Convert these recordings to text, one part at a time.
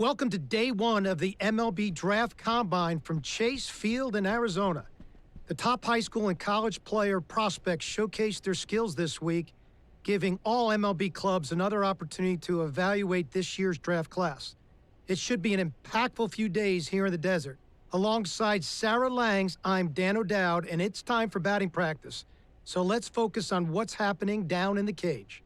Welcome to day one of the MLB Draft Combine from Chase Field in Arizona. The top high school and college player prospects showcased their skills this week, giving all MLB clubs another opportunity to evaluate this year's draft class. It should be an impactful few days here in the desert. Alongside Sarah Langs, I'm Dan O'Dowd, and it's time for batting practice. So let's focus on what's happening down in the cage.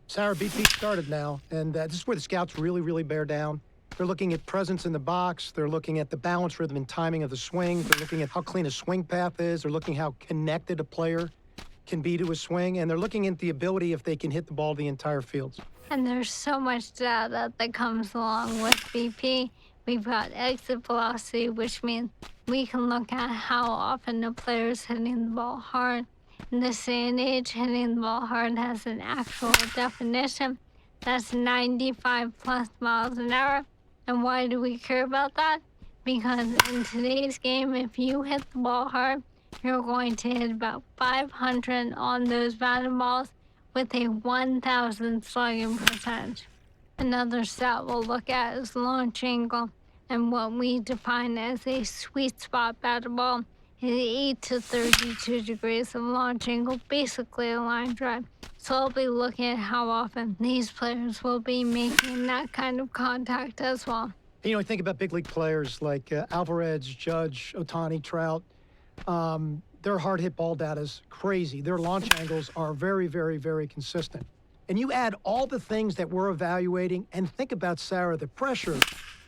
Sarah, BP started now, and this is where the scouts really bear down. They're looking at presence in the box. They're looking at the balance, rhythm, and timing of the swing. They're looking at how clean a swing path is. They're looking how connected a player can be to a swing, and they're looking at the ability if they can hit the ball the entire field. And there's so much data that comes along with BP. We've got exit velocity, which means we can look at how often a player is hitting the ball hard. In this day and age, hitting the ball hard has an actual definition. That's 95 plus miles an hour. And why do we care about that? Because in today's game, if you hit the ball hard, you're going to hit about 500 on those batted balls with a 1,000 slugging percentage. Another stat we'll look at is launch angle, and what we define as a sweet spot batted ball is 8 to 32 degrees of launch angle, basically a line drive. So I'll be looking at how often these players will be making that kind of contact as well. You know, I think about big league players like Alvarez, Judge, Ohtani, Trout. Their hard hit ball data is crazy. Their launch angles are very consistent. And you add all the things that we're evaluating, and think about, Sarah, the pressure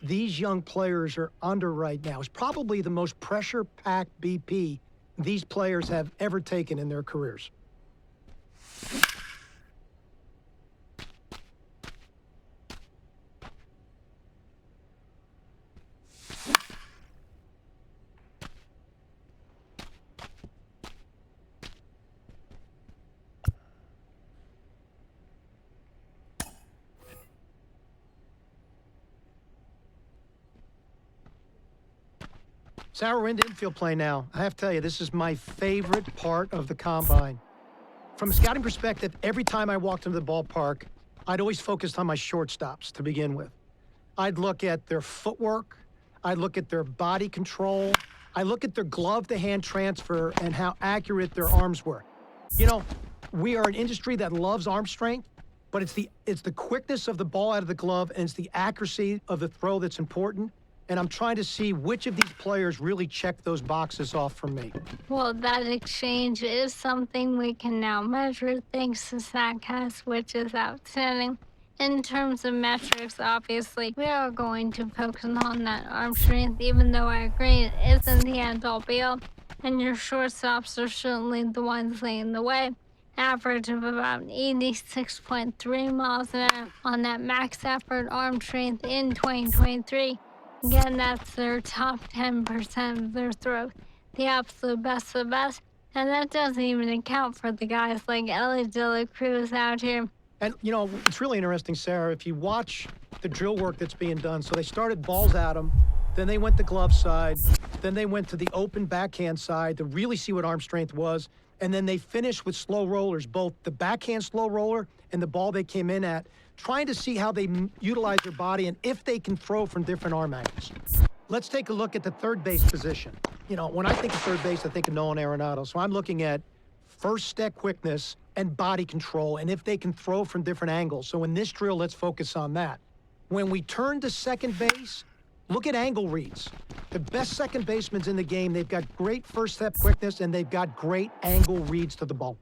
these young players are under right now is probably the most pressure-packed BP these players have ever taken in their careers. Sarah, we're into infield play now. I have to tell you, this is my favorite part of the combine. From a scouting perspective, every time I walked into the ballpark, I'd always focused on my shortstops to begin with. I'd look at their footwork. I'd look at their body control. I look at their glove-to-hand transfer and how accurate their arms were. You know, we are an industry that loves arm strength, but it's the quickness of the ball out of the glove and it's the accuracy of the throw that's important. And I'm trying to see which of these players really check those boxes off for me. Well, that exchange is something we can now measure thanks to StatCast, which is outstanding. In terms of metrics, obviously, we are going to focus on that arm strength, even though I agree it isn't the end-all be-all. And your shortstops are certainly the ones leading the way. Average of about 86.3 miles an hour on that max effort arm strength in 2023. Again, that's their top 10% of their throws, the absolute best of the best. And that doesn't even account for the guys like Ellie De La Cruz out here. And, you know, it's really interesting, Sarah, if you watch the drill work that's being done. So they started balls at them, then they went to glove side, then they went to the open backhand side to really see what arm strength was. And then they finished with slow rollers, both the backhand slow roller and the ball they came in at, trying to see how they utilize their body and if they can throw from different arm angles. Let's take a look at the third base position. You know, when I think of third base, I think of Nolan Arenado. So I'm looking at first step quickness and body control and if they can throw from different angles. So in this drill, let's focus on that. When we turn to second base, look at angle reads. The best second basemen in the game, they've got great first step quickness and they've got great angle reads to the ball.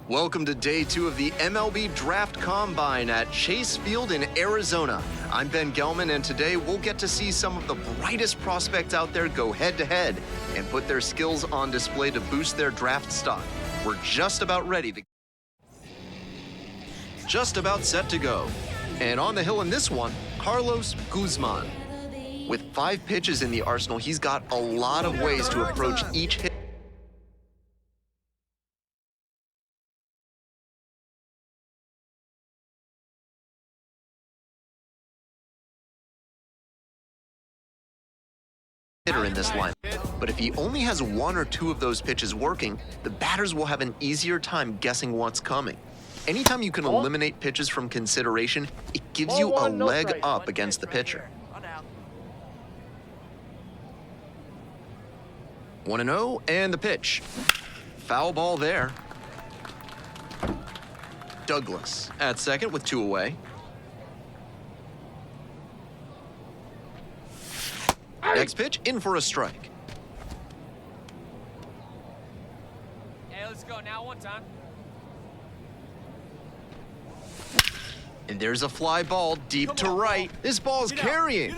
Welcome to day 2 of the MLB Draft Combine at Chase Field in Arizona. I'm Ben Gelman, and today we'll get to see some of the brightest prospects out there go head-to-head and put their skills on display to boost their draft stock. We're just about set to go. And on the hill in this one, Carlos Guzman. With 5 pitches in the arsenal, he's got a lot of ways to approach each hit. Hitter in this line. But if he only has 1 or 2 of those pitches working, the batters will have an easier time guessing what's coming. Anytime you can eliminate pitches from consideration, it gives you a leg up against the pitcher. 1-0, and the pitch. Foul ball there. Douglas at second with 2 away. Next pitch, in for a strike. Hey, let's go now, one time. And there's a fly ball deep to right. This ball's carrying.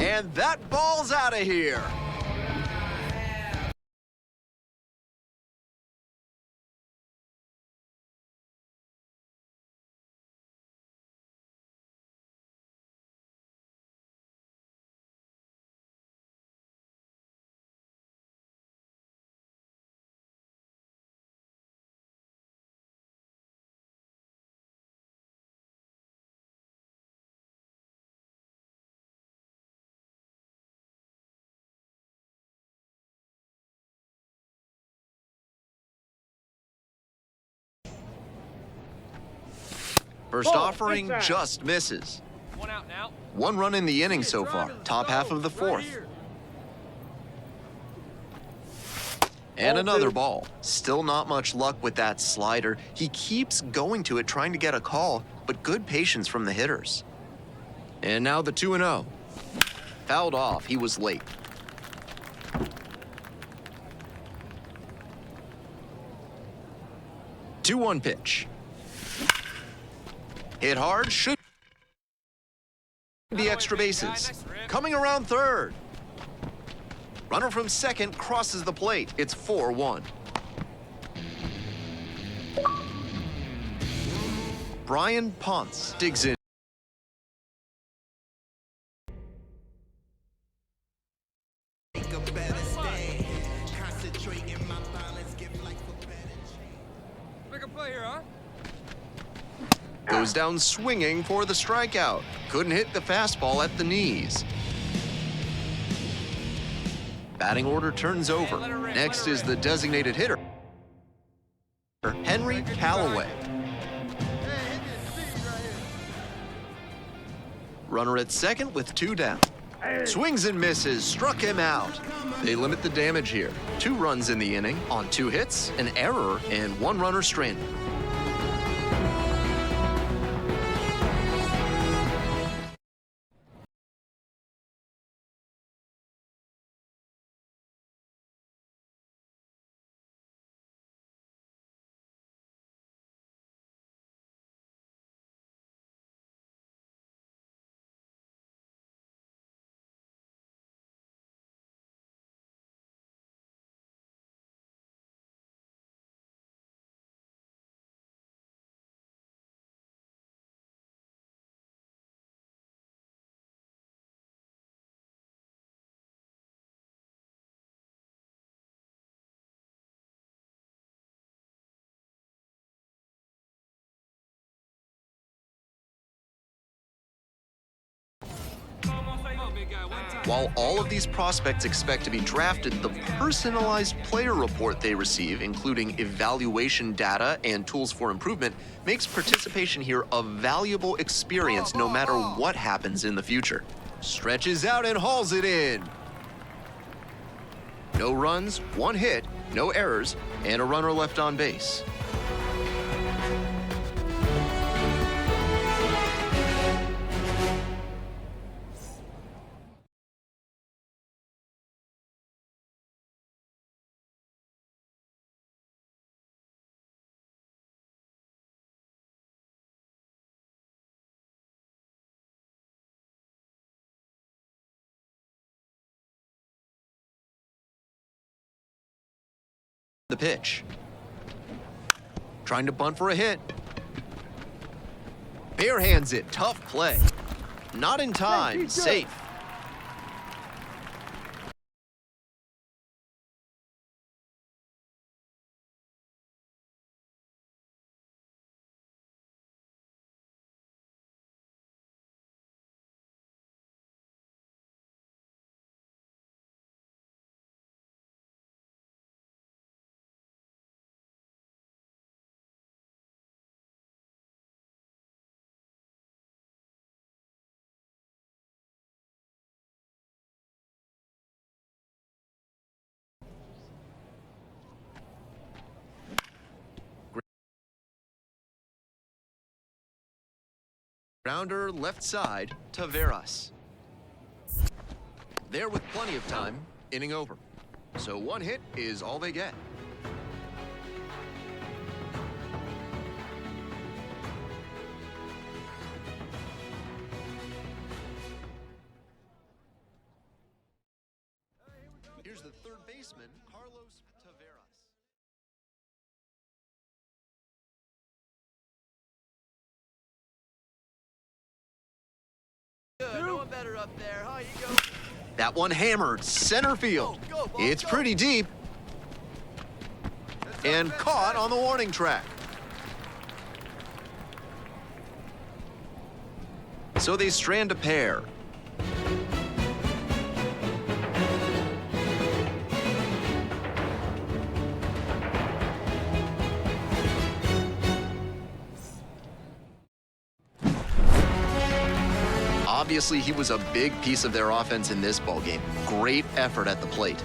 And that ball's out of here. First offering just misses. 1 out now. 1 run in the inning so far, top half of the 4th. And another ball. Still not much luck with that slider. He keeps going to it, trying to get a call, but good patience from the hitters. And now the 2-0. Fouled off, he was late. Two-one pitch. Hit hard, should the extra bases. Coming around third. Runner from second crosses the plate. It's 4-1. Brian Ponce digs in. Make a play here, huh? Goes down swinging for the strikeout. Couldn't hit the fastball at the knees. Batting order turns over. Next is the designated hitter, Henry Callaway. Runner at second with 2 down. Swings and misses, struck him out. They limit the damage here. 2 runs in the inning on 2 hits, an error, and 1 runner stranded. While all of these prospects expect to be drafted, the personalized player report they receive, including evaluation data and tools for improvement, makes participation here a valuable experience no matter what happens in the future. Stretches out and hauls it in. No runs, 1 hit, no errors, and a runner left on base. the pitch. Trying to bunt for a hit. Barehands it, tough play. Not in time, safe. Grounder left side, Taveras. There with plenty of time, inning over. So one hit is all they get. Here's the third baseman, Carlos Taveras. No one better up there, huh? You go. That one hammered center field. Go, ball, It's go. pretty deep and caught on the warning track. So they strand a pair. Obviously, he was a big piece of their offense in this ballgame. Great effort at the plate.